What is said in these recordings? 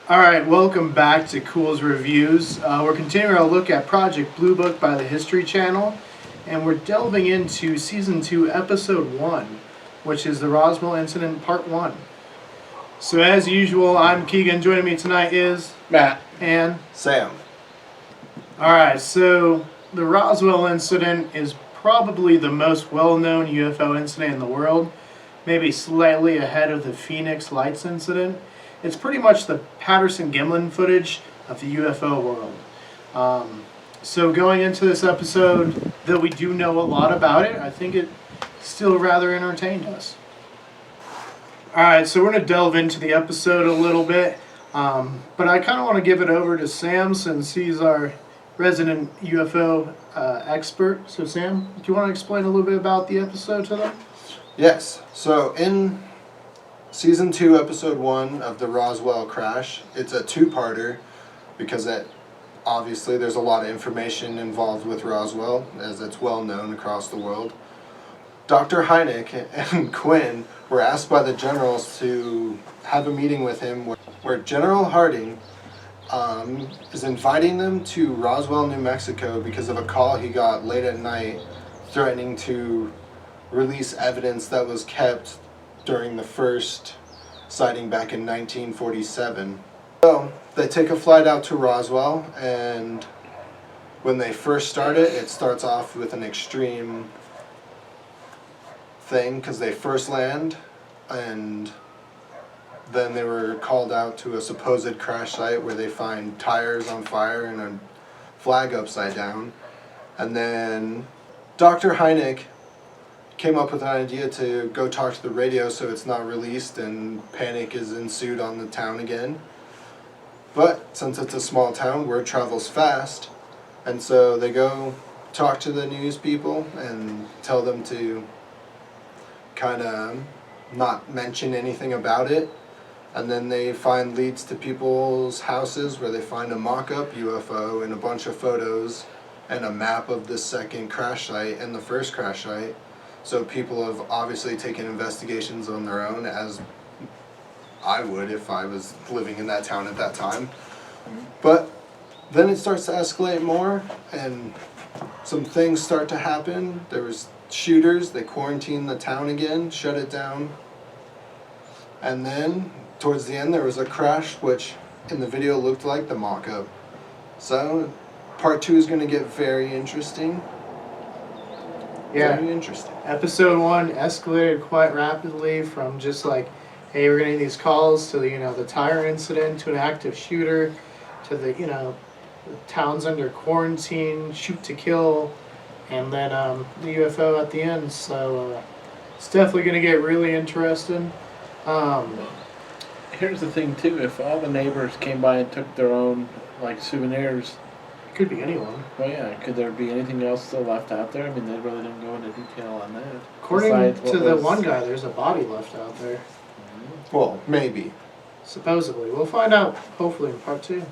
Alright, welcome back to Culz Reviews. We're continuing our look at Project Blue Book by the History Channel, and we're delving into Season 2, Episode 1, which is the Roswell Incident Part 1. So as usual, I'm Keegan. Joining me tonight is Matt and Sam. Alright, so the Roswell Incident is probably the most well-known UFO incident in the world, maybe slightly ahead of the Phoenix Lights incident. It's pretty much the Patterson-Gimlin footage of the UFO world. So going into this episode, though we do know a lot about it, I think it still rather entertained us. Alright, so we're going to delve into the episode a little bit, but I kind of want to give it over to Sam since he's our resident UFO expert. So Sam, do you want to explain a little bit about the episode to them? Yes. So in Season 2, Episode 1 of the Roswell crash, it's a two-parter because obviously there's a lot of information involved with Roswell, as it's well known across the world. Dr. Hynek and Quinn were asked by the generals to have a meeting with him where General Harding is inviting them to Roswell, New Mexico because of a call he got late at night threatening to release evidence that was kept during the first sighting back in 1947. So they take a flight out to Roswell, and when they first start it starts off with an extreme thing because they first land, and then they were called out to a supposed crash site where they find tires on fire and a flag upside down. And then Dr. Hynek came up with an idea to go talk to the radio so it's not released, and panic is ensued on the town again. But since it's a small town, word travels fast, and so they go talk to the news people and tell them to kind of not mention anything about it. And then they find leads to people's houses where they find a mock-up UFO and a bunch of photos and a map of the second crash site and the first crash site. So people have obviously taken investigations on their own, as I would if I was living in that town at that time. But then it starts to escalate more, and some things start to happen. There was shooters, they quarantined the town again, shut it down. And then, towards the end, there was a crash, which in the video looked like the mock-up. So, part 2 is going to get very interesting. Yeah. Very interesting. Episode 1 escalated quite rapidly from just like, hey, we're getting these calls to the tire incident, to an active shooter, to the the town's under quarantine, shoot to kill, and then the UFO at the end. So it's definitely going to get really interesting. Here's the thing too, if all the neighbors came by and took their own souvenirs, could be anyone. well yeah, could there be anything else still left out there? I mean, they really didn't go into detail on that. According Besides to what the was- one guy, there's a body left out there. Well, maybe. Supposedly. We'll find out, hopefully, in part 2.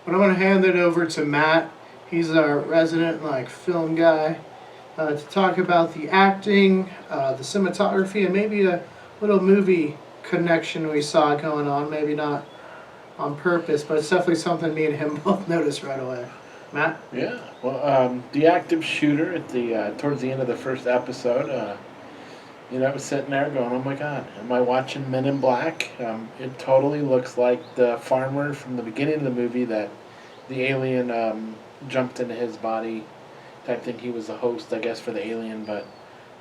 But I'm going to hand it over to Matt. He's our resident, film guy, to talk about the acting, the cinematography, and maybe a little movie connection we saw going on. Maybe not on purpose, but it's definitely something me and him both noticed right away. Matt? Yeah, well, the active shooter at the towards the end of the first episode, I was sitting there going, oh my god, am I watching Men in Black? It totally looks like the farmer from the beginning of the movie that the alien jumped into his body type thing. He was the host, I guess, for the alien, but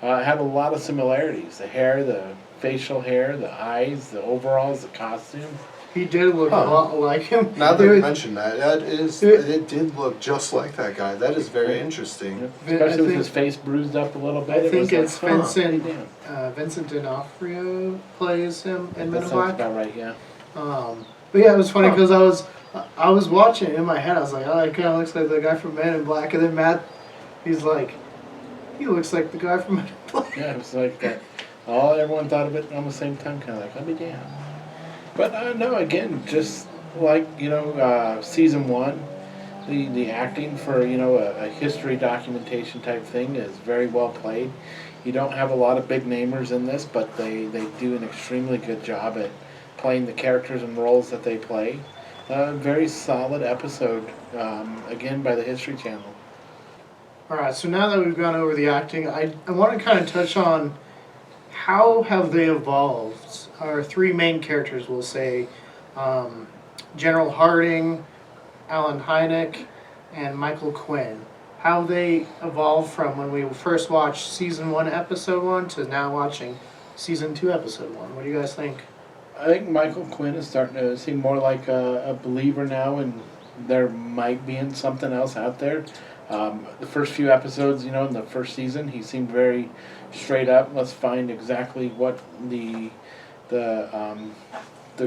it had a lot of similarities. The hair, the facial hair, the eyes, the overalls, the costume. He did look a lot like him. Now that you mention that, it did look just like that guy. That is very interesting. Especially with his face bruised up a little bit. I think it's Vincent Vincent D'Onofrio plays him in Men in That sounds Black. about right, yeah. But yeah, it was funny because I was watching it in my head. I was like, oh, it kind of looks like the guy from Men in Black. And then Matt, he's like, he looks like the guy from Men in Black. Yeah, it was like that. Everyone thought of it on the same time, kind of like, let me down. But no, again, just like season 1, the acting for a history documentation type thing is very well played. You don't have a lot of big namers in this, but they do an extremely good job at playing the characters and roles that they play. Very solid episode, again by the History Channel. Alright, so now that we've gone over the acting, I want to kind of touch on how have they evolved. Our three main characters, we'll say, General Harding, Alan Hynek, and Michael Quinn. How they evolved from when we first watched Season 1, Episode 1 to now watching Season 2, Episode 1. What do you guys think? I think Michael Quinn is starting to seem more like a believer now, and there might be something else out there. The first few episodes, in the first season, he seemed very straight up. Let's find exactly what the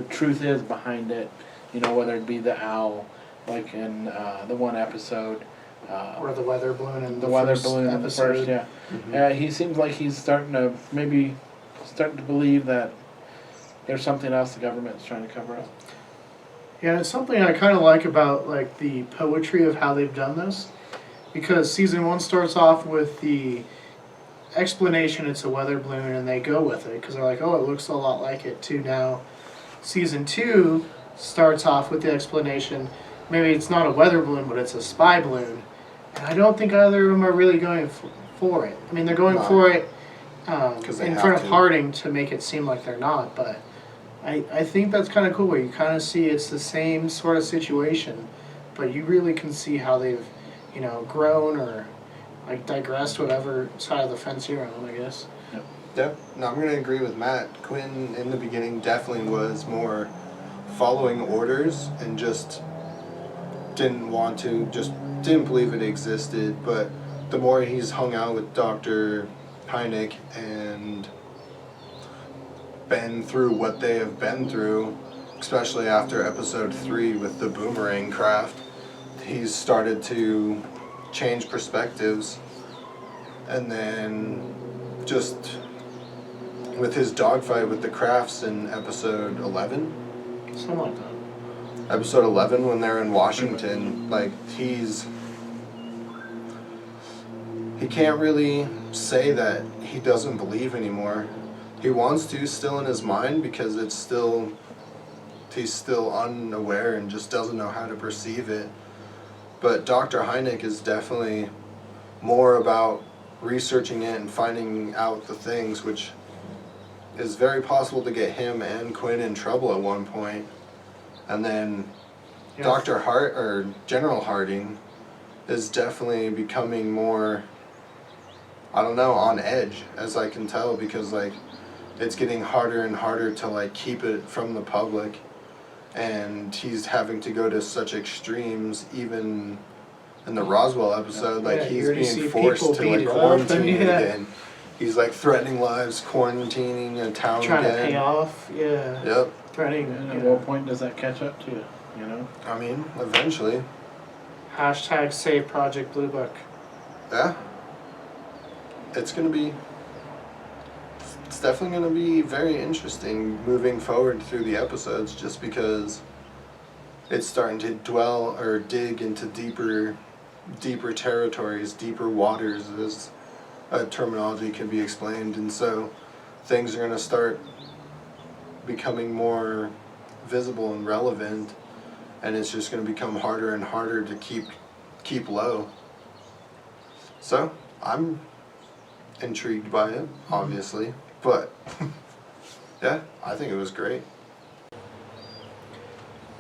truth is behind it. Whether it be the owl, like in the one episode, Or the weather balloon in the weather first balloon in the episode. first, yeah. He seems like he's starting to believe that there's something else the government's trying to cover up. Yeah, it's something I kind of like about like the poetry of how they've done this, because Season 1 starts off with the explanation it's a weather balloon, and they go with it because they're like, oh, it looks a lot like it too. Now, Season 2 starts off with the explanation, maybe it's not a weather balloon, but it's a spy balloon, and I don't think either of them are really going for it. I mean, they're going for it they in have front of to. Harding to make it seem like they're not, but I think that's kind of cool where you kind of see it's the same sort of situation, but you really can see how they've, grown or like digressed whatever side of the fence you're on, I guess. Yep. No, I'm going to agree with Matt. Quinn in the beginning definitely was more following orders and just didn't believe it existed. But the more he's hung out with Dr. Hynek and been through what they have been through, especially after episode 3 with the boomerang craft, he's started to change perspectives. And then just with his dogfight with the crafts in episode 11, Something like that. episode 11 when they're in Washington, like he can't really say that he doesn't believe anymore. He wants to still in his mind because he's still unaware and just doesn't know how to perceive it. But Dr. Hynek is definitely more about researching it and finding out the things, which is very possible to get him and Quinn in trouble at one point. And then Yeah. General Harding is definitely becoming more, I don't know, on edge, as I can tell, because it's getting harder and harder to keep it from the public, and he's having to go to such extremes. Even in the Roswell episode, Yeah, you he's already being see forced people to beat up quarantine and, yeah. again. He's threatening lives, quarantining a town Trying again. to pay off, yeah. Yep. Threatening, And at what point does that catch up to you? I mean, eventually. Hashtag save Project Blue Book. Yeah. It's definitely gonna be very interesting moving forward through the episodes, just because it's starting to dig into deeper territories, deeper waters, as a terminology can be explained, and so things are gonna start becoming more visible and relevant, and it's just gonna become harder and harder to keep low. So I'm intrigued by it, obviously, but yeah, I think it was great.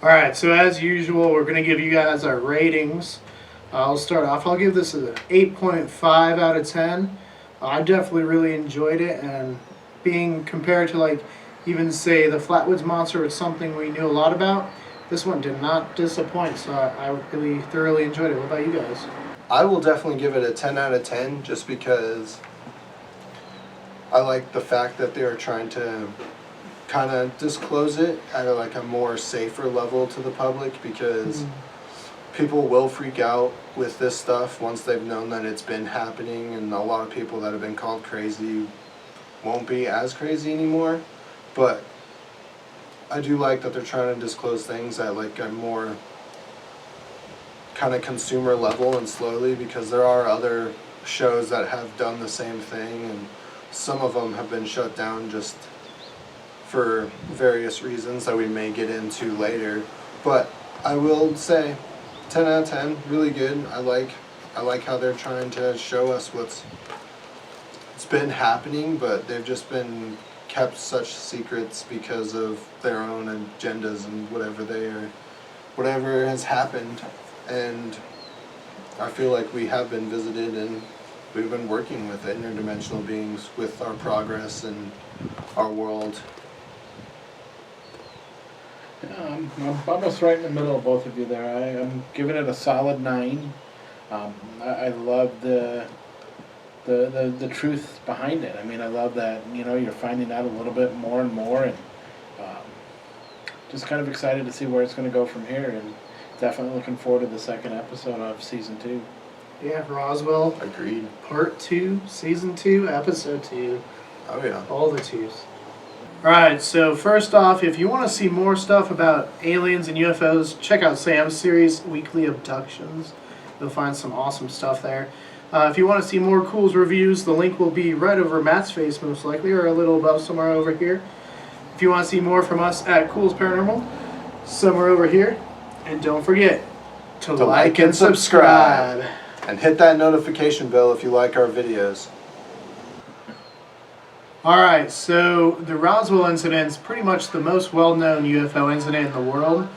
Alright, so as usual, we're going to give you guys our ratings. I'll start off. I'll give this an 8.5 out of 10. I definitely really enjoyed it, and being compared to even say the Flatwoods Monster was something we knew a lot about, this one did not disappoint, so I really thoroughly enjoyed it. What about you guys? I will definitely give it a 10 out of 10, just because I like the fact that they are trying to kind of disclose it at a more safer level to the public, because people will freak out with this stuff once they've known that it's been happening, and a lot of people that have been called crazy won't be as crazy anymore. But I do like that they're trying to disclose things at a more kind of consumer level and slowly, because there are other shows that have done the same thing, and some of them have been shut down just for various reasons that we may get into later. But I will say 10 out of 10, really good. I like how they're trying to show us it's been happening, but they've just been kept such secrets because of their own agendas and whatever has happened. And I feel like we have been visited and we've been working with interdimensional beings with our progress and our world. I'm almost right in the middle of both of you there. I'm giving it a solid 9. I love the truth behind it. I mean, I love that, you're finding out a little bit more and more, and just kind of excited to see where it's going to go from here, and definitely looking forward to the second episode of season 2. Yeah, Roswell. Agreed. Part 2, Season 2, Episode 2. Oh yeah. All the 2s. Alright, so first off, if you want to see more stuff about aliens and UFOs, check out Sam's series, Weekly Abductions. You'll find some awesome stuff there. If you want to see more Culz reviews, the link will be right over Matt's face most likely, or a little above somewhere over here. If you want to see more from us at Culz Paranormal, somewhere over here. And don't forget to like and subscribe. And hit that notification bell if you like our videos. Alright, so the Roswell incident is pretty much the most well-known UFO incident in the world.